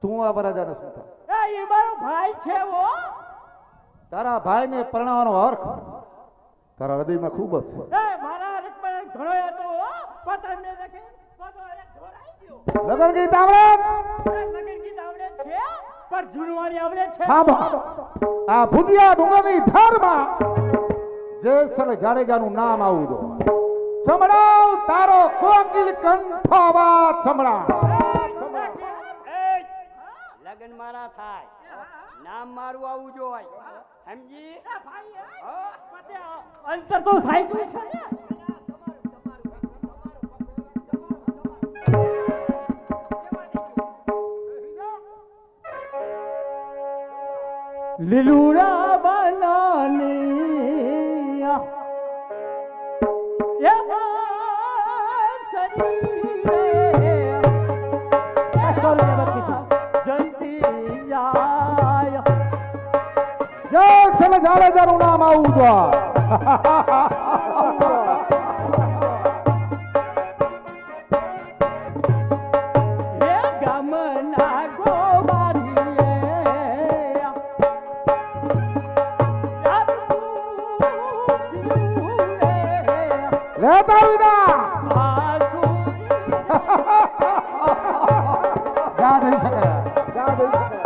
તું આ વરરાજાને શું થાય? એ મારો ભાઈ છે વો. તારા ભાઈને પરણાવવાનો હરખ તારા હૃદયમાં ખૂબ જ છે. એ મારા હૃદયમાં ઘણો હતો હો. પતંગ ને લગે પતો એક ઢોરાઈ ગયો. લગન ગીત આવડે? લગન ગીત આવડે છે પર જૂનવાણી આવડે છે. હા બા આ ભુજિયા ડુંગરની ધારમાં જેસલ જાડેજાનું નામ આવું દો. સંભળાવ તારો કોકિલ કંઠ અવાજ સંભળાવ. લગન મારા થાય નામ મારું આવું જોઈએ સમજી અંતર તો સાઈકલ છે ને. લીલુડા બનાની જેસલ જાડેજાનું નામ આવું દો. લેતા વિના જા દઈ શકે જા દઈ શકે.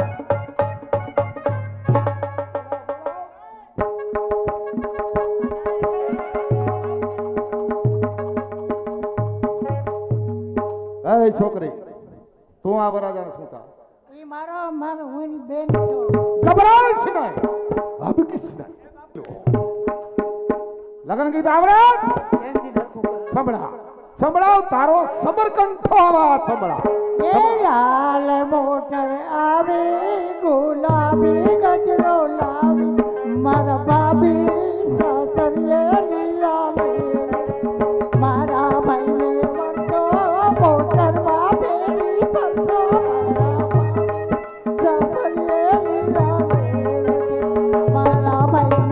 એ છોકરી તું આ વરરાજાને શું થાય? ઈ મારો હું બેન છું. ઘબરાઈશ નહીં, હબકીશ નહીં. લગન ગીત આવડે? સંભળાવ સંભળાવ તારો સબરકંઠો અવાજ સંભળાવ. એ લાલ મોટર આવે ગુલાબી ગજરો લાવી મારા ભાભી સાસરીએ લીલા મારા ભાઈને વર્ષો મોટરમાં ફેરી ફરસો સાસરીએ લીલા મારા ભાઈને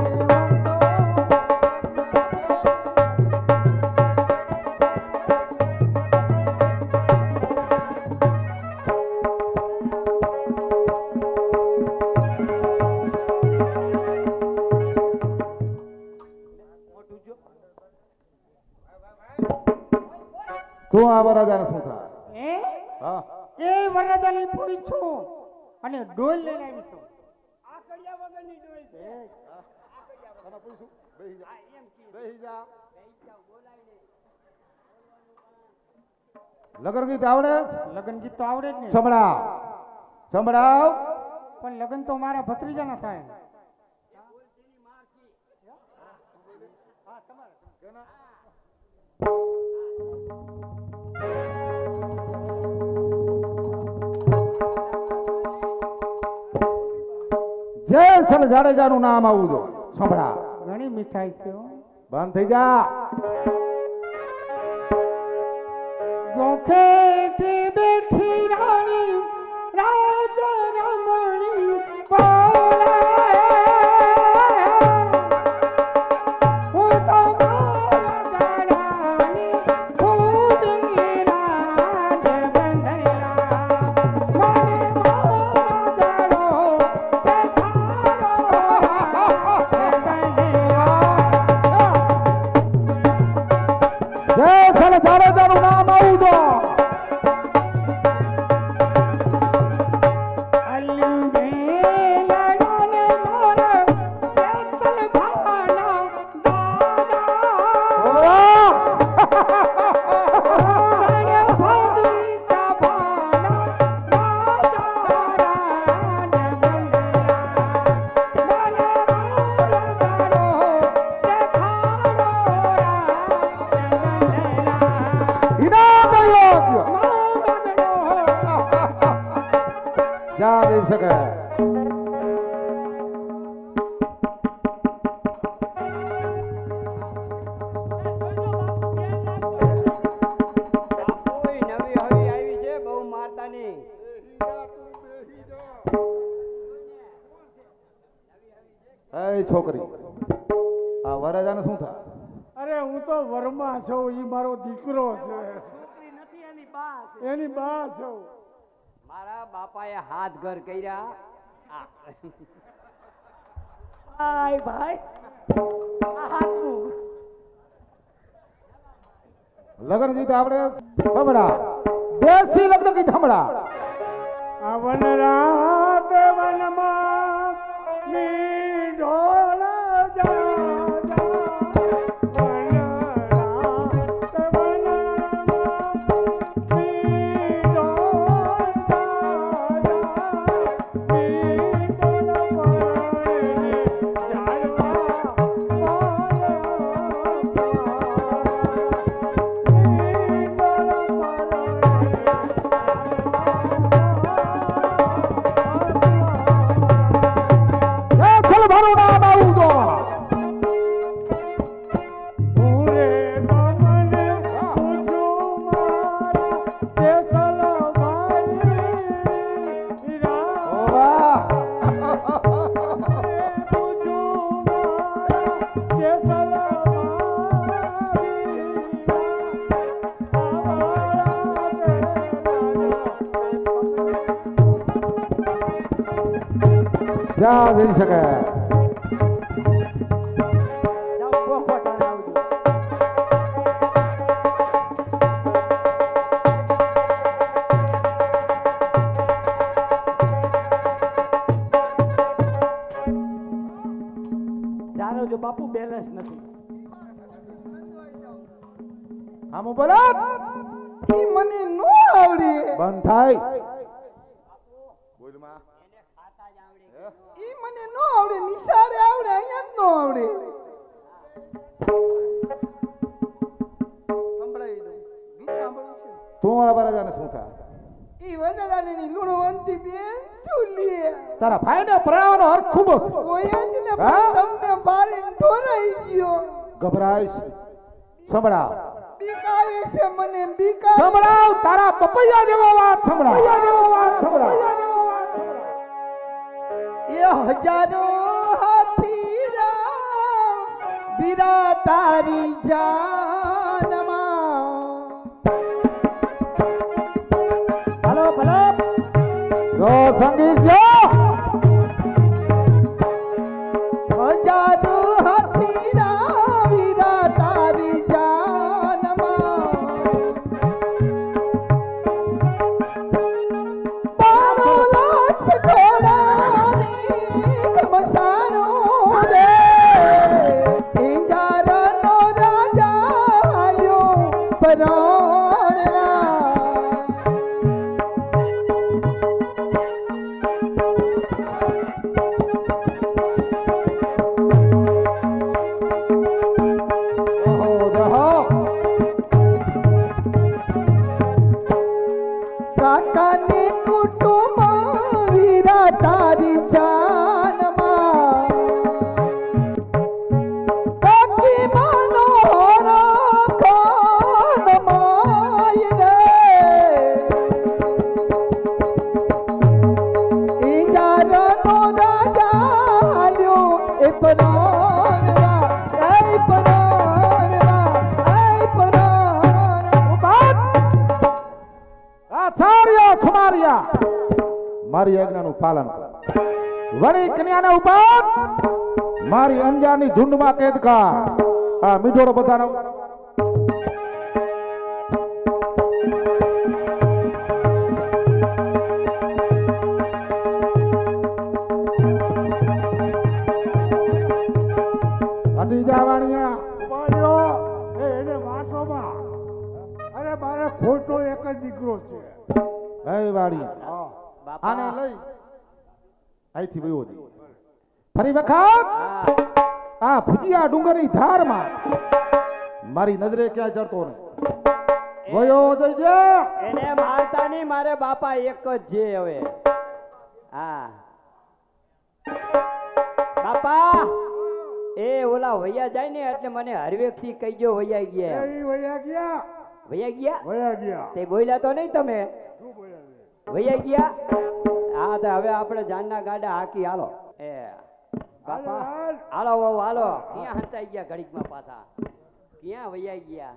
તું આ વરરાજાને શું થાય? હા એ વરરાજાની પૂછું અને ડોલ લઈને આવી છું. આકડિયા વગરની ડોલ છે. તને પૂછું બેહી જા બેહી જા. લગન ગીત આવડે? લગન ગીત તો આવડે જ ને. સંભળાવ સંભળાવ. પણ લગન તો મારા ભત્રીજાના થાય. જેસલ જાડેજાનું નામ આવું દો. સંભળાવ. ઘણી મીઠાઈ છે હો. બંધ થઈ જા. ગોખેથી બેઠી રાણી રાજ રમણી બોલે હું તો રાણી ખુદી રાજ બંધેલા મને મોદરો જેસલ જાડેજાનું નામ આવું દો. જા દઈ શકે. એ છોકરી આ વરરાજાને શું થાય? અરે હું તો વરમાં છું, ઈ મારો દીકરો છે. એની બા છું. મારા બાપાએ હાથ ઘર કર્યા આ. ભાઈ ભાઈ આ હાથનું લગ્ન ગીત આપણે હમણાં દેશી લગ્ન ગીત હમણાં આ વન રાત વનમાં મી ઢોળ જા જા. વન રાત વનમાં મી ઢોળ જા જા. મી ઢોળ પરણે જાળવા ચલ મારું નામ આવું તો પૂરે તમને પૂછું મારા દેસલ ભાઈ ઓ વાહ પૂછું મારા દેસલ જા જઈ શકે જાનો જો બાપુ બેલેન્સ નથી. આમ બોલો ઈ મને નો આવડે. બંધ થાય બોલમાં એને ખાતા જ આવડે ઈ મને નો આવડે. નિશાળે આવડે, અહીંયા જ નો આવડે. સંભળાઈ દઉં. ગીત સાંભળવું છે. તું આ બરાજાને શું થાય ઈ વજડાની ની લુણવંતી બેન શું લે? તારા ભાઈને પ્રાણનો હર ખૂબો છે કોઈ જ ને હા? તમને બારીને ઢોરાઈ ગયો. ગભરાઈશ સંભળાવ બીક આવે છે મને, બીક આવે. સંભળાવ તારા પપૈયા જેવો વાત સંભળાવ એ હજારો હાથીરા બીરા તારી જાનમાં. હલો ભલો જો સંગીત જો હજારો હાથીરા બીરા તારી જાનમાં. બારો લાખ ઘોડાની મસાનો રે. પિંજરાનો રાજા આવ્યો પરાણવા. ઓહો દહો કાકાને કુટુંબ વીરા તારી જાનમાં. કાકી માનો ખાન માય રે. ઈજારનો રાજા હાલ્યો એ પરાણવા. એ પરાણવા. એ પરાણવા. આ થાર્યા ખમારિયા મારી આજ્ઞાનું પાલન કર વળી કન્યાને ઉપાડ મારી અંજારની ઝુંડમાં કેદ કર આ મીઠોડો બધાનો અડી જાવાણિયા એને વાંચોમાં. અરે મારે ખોટો એક જ દીકરો છે. હે વાડી બાપા આને લઈ અહીંથી વયો દી ફરી વખત હા. આ ભુજિયા ડુંગરની ધારમાં મારી નજરે ક્યાં ચડતો ને વયો જઈજે એને મારતા નહીં, મારે બાપા એક જ છે હવે. હા બાપા એ ઓલા વૈયા જાય ને એટલે મને હરવેક થી કહી ગયો વૈયા ગયા. વયા ગયા. વૈયા ગયા વયા ગયા. તે બોલ્યા તો નહીં તમે? શું બોલ્યા? વૈયા ગયા. હા તો હવે આપણે જાનના ગાડા હાકી હાલો. એ બાપા હાલ. હાલો વહુ હાલો. ક્યાં હંતાઈ ગયા ઘડીકમાં પાછા? ક્યાં વૈયા ગયા?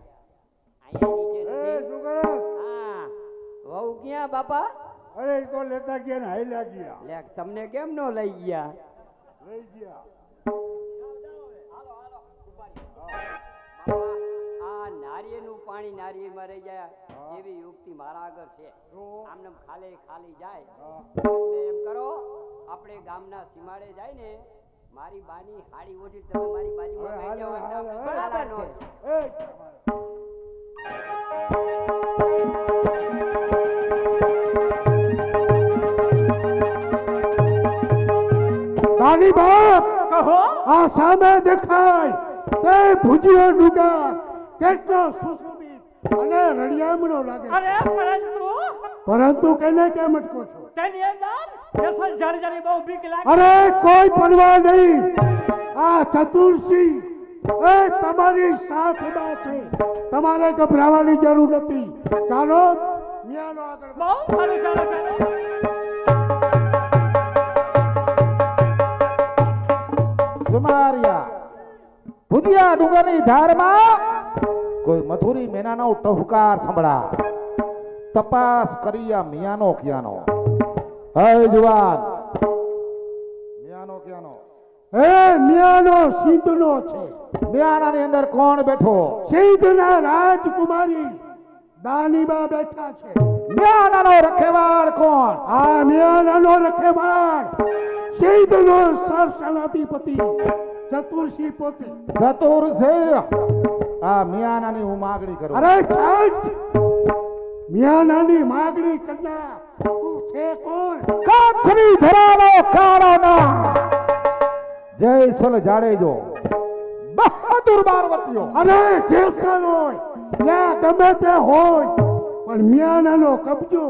અહીંયા નીચે એ નથી. શું કરે? હા વહુ ક્યાં બાપા? અરે એ તો લેતા ગયા ને હાઈલા ગયા લે તમને કેમ નો લઈ ગયા? લઈ ગયા આ નારિયેળનું પાણી નારિયેળમાં રહી જાય એવી યુક્તિ મારા આગળ છે. આમને ખાલી ખાલી જાય એટલે એમ કરો, આપણે ગામના સીમાડે જાય ને મારી બાની હાડી ઓઢી તમે મારી બાજુમાં બેસી જાઓ એટલે આપણે બરાબર ચાલાનો છે. નાની બાપ કહો. આ સામે દેખાય તે ભુજીયો ડુગા કેટલો સુશોભિત અને રળિયામણો લાગે છે. અરે પરંતુ કેને કેમ અટકો છો? તેની અંદર જસલ જળજળી બહુ બીક લાગે. અરે કોઈ પરવા નહીં, આ ચતુરસિંહ એ તમારી સાથમાં છે, તમારે ગભરાવાની જરૂર નથી. ચાલો ન્યાનો આગળ બહુ સારું ચાલો ચાલો. સુમારિયા ભુજિયા ડુંગરની ધારમાં કોઈ મધુરી મેનાનો ટહુકાર સંભળા. તપાસ કરી આ મિયાનો ક્યાંનો? હે જુવાન, મિયાનો ક્યાંનો? એ ન્યાનો સિદ્ધનો છે. મિયાનાની અંદર કોણ બેઠો? સિદ્ધના રાજકુમારી દાનીબા બેઠા છે. મિયાનાનો રખેવાળ કોણ? આ ન્યાનો રખેવાળ સિદ્ધનો સરસેનાધિપતિ ચતુરસિંહ પોતે. ચતુર છે. આ મિયાનાની હું માગણી કરું. અરે છાટ, મિયાનાની માગણી કરનાર તું છે કોણ? કાચરી ધરાનો કાળો ના જયસલ જાડેજો બહાદુર બારવતીયો. અરે જેસલ હોય ત્યાં ગમે તે હોય પણ મિયાનાનો કબજો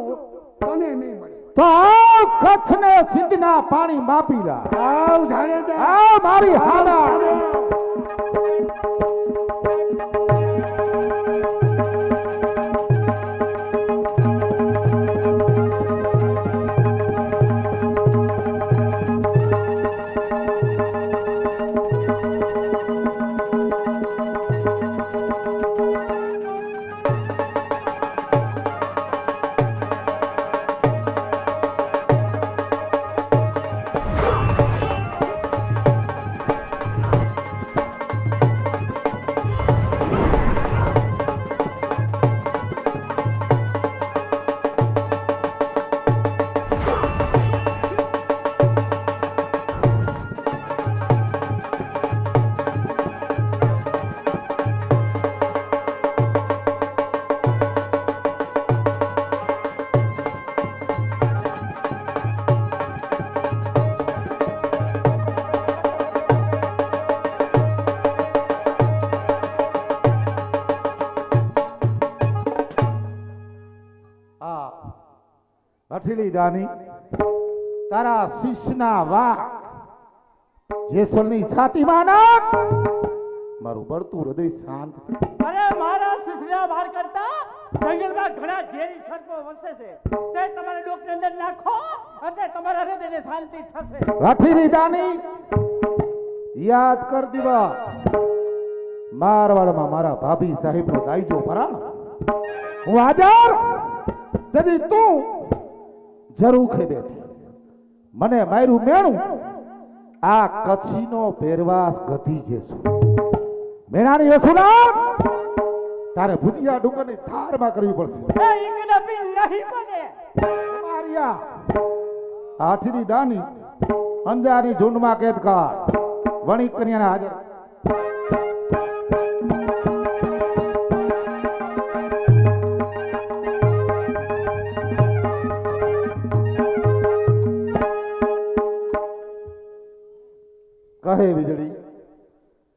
તને નહીં મળે. તો આવ કચ્છને સિંધના પાણી માપી લા. આવ જાડેજા, આ મારી હાલા. હઠીલી દાની તારા શિષ્યના વાક જેસલની છાતીમાં નાખ. મારું બળતું હૃદય શાંત. અરે મારા શિશરા બહાર કરતા જંગલમાં ઘણા ઝેરી સર્પો વસે છે. તે તમારા ડોકની અંદર નાખો એટલે તમારા હૃદયને શાંતિ થશે. હઠીલી દાની યાદ કર દીવા. મારવાડમાં મારા ભાભી સાહેબનો દાઈજો ભરાણ. હું હાજર. તેથી તું જરૂખે બેઠી મને માર્યું મેણું. આ કચ્છીનો પહેરવાસ ગધી જેશું મેણાની યસુના તારે ભુજિયા ડુંગરની ધારમાં કરવી પડશે. એ ઇકનપી નહીં બને. મારિયા હાથીની દાની અંજારની ઝુંડમાં કેદકાર વણિક કન્યાને હાજર. કહે વીજળી